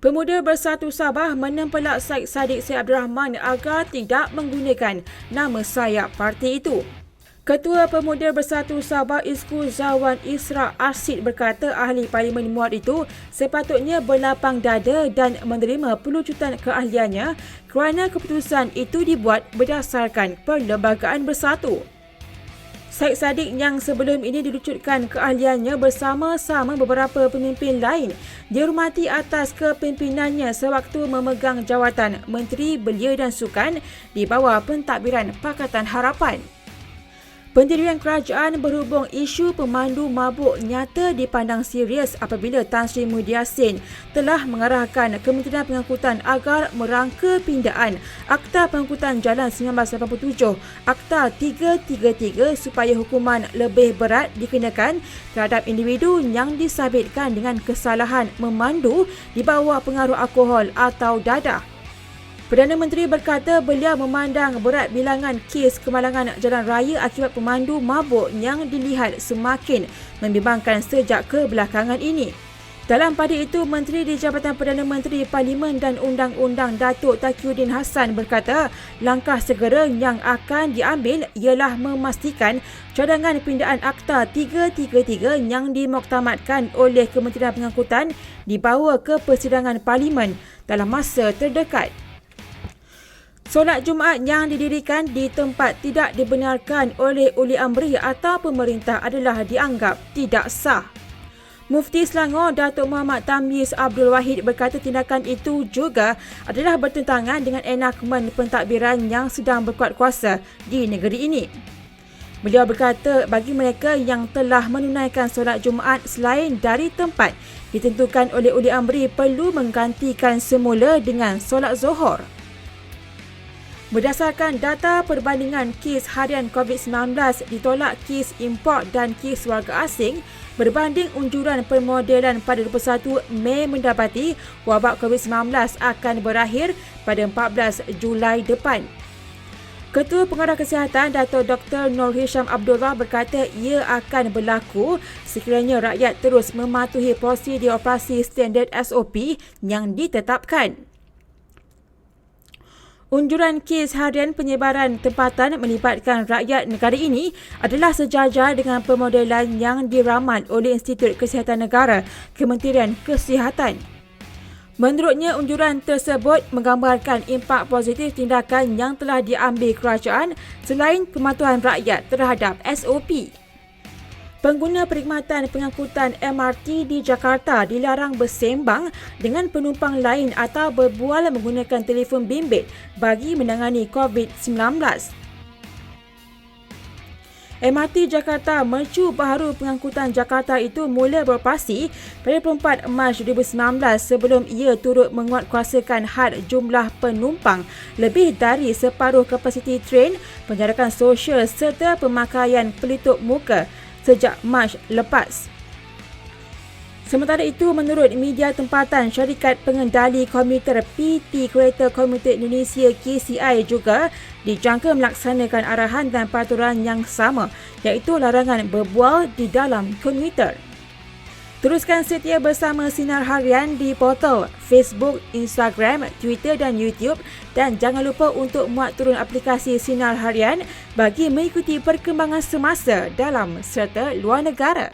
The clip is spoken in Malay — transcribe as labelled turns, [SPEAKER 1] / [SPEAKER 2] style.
[SPEAKER 1] Pemuda Bersatu Sabah menempelak Syed Saddiq Syed Abdul Rahman agar tidak menggunakan nama sayap parti itu. Ketua Pemuda Bersatu Sabah Isku Zawan Isra Arsid berkata ahli Parlimen Muar itu sepatutnya berlapang dada dan menerima pelucutan keahliannya kerana keputusan itu dibuat berdasarkan Perlembagaan Bersatu. Syed Saddiq yang sebelum ini dilucutkan keahliannya bersama-sama beberapa pemimpin lain dihormati atas kepimpinannya sewaktu memegang jawatan Menteri Belia dan Sukan di bawah pentadbiran Pakatan Harapan. Pendirian kerajaan berhubung isu pemandu mabuk nyata dipandang serius apabila Tan Sri Muhyiddin Yassin telah mengarahkan Kementerian Pengangkutan agar merangka pindaan Akta Pengangkutan Jalan 1987, Akta 333 supaya hukuman lebih berat dikenakan terhadap individu yang disabitkan dengan kesalahan memandu di bawah pengaruh alkohol atau dadah. Perdana Menteri berkata beliau memandang berat bilangan kes kemalangan jalan raya akibat pemandu mabuk yang dilihat semakin membimbangkan sejak kebelakangan ini. Dalam pada itu, Menteri di Jabatan Perdana Menteri Parlimen dan Undang-Undang Datuk Taqiyuddin Hassan berkata langkah segera yang akan diambil ialah memastikan cadangan pindaan Akta 333 yang dimuktamadkan oleh Kementerian Pengangkutan dibawa ke persidangan Parlimen dalam masa terdekat. Solat Jumaat yang didirikan di tempat tidak dibenarkan oleh Uli Amri atau pemerintah adalah dianggap tidak sah. Mufti Selangor Datuk Muhammad Tamyiz Abdul Wahid berkata tindakan itu juga adalah bertentangan dengan enakmen pentadbiran yang sedang berkuat kuasa di negeri ini. Beliau berkata bagi mereka yang telah menunaikan solat Jumaat selain dari tempat ditentukan oleh Uli Amri perlu menggantikan semula dengan solat Zuhur. Berdasarkan data perbandingan kes harian COVID-19 ditolak kes import dan kes warga asing berbanding unjuran permodelan pada 21 Mei mendapati wabak COVID-19 akan berakhir pada 14 Julai depan. Ketua Pengarah Kesihatan Dato' Dr. Nur Hisham Abdullah berkata ia akan berlaku sekiranya rakyat terus mematuhi prosedur operasi standard SOP yang ditetapkan. Unjuran kes harian penyebaran tempatan melibatkan rakyat negara ini adalah sejajar dengan pemodelan yang diramal oleh Institut Kesihatan Negara, Kementerian Kesihatan. Menurutnya, unjuran tersebut menggambarkan impak positif tindakan yang telah diambil kerajaan selain kematuhan rakyat terhadap SOP. Pengguna perkhidmatan pengangkutan MRT di Jakarta dilarang bersembang dengan penumpang lain atau berbual menggunakan telefon bimbit bagi menangani COVID-19. MRT Jakarta Mercu Baharu Pengangkutan Jakarta itu mula beroperasi pada 24 Mac 2019 sebelum ia turut menguatkuasakan had jumlah penumpang lebih dari separuh kapasiti train, penjarakan sosial serta pemakaian pelitup muka sejak Mac lepas. Sementara itu, menurut media tempatan, syarikat pengendali komuter PT Kereta Komuter Indonesia KCI juga dijangka melaksanakan arahan dan peraturan yang sama, iaitu larangan berbual di dalam komuter. Teruskan setia bersama Sinar Harian di portal Facebook, Instagram, Twitter dan YouTube dan jangan lupa untuk muat turun aplikasi Sinar Harian bagi mengikuti perkembangan semasa dalam serta luar negara.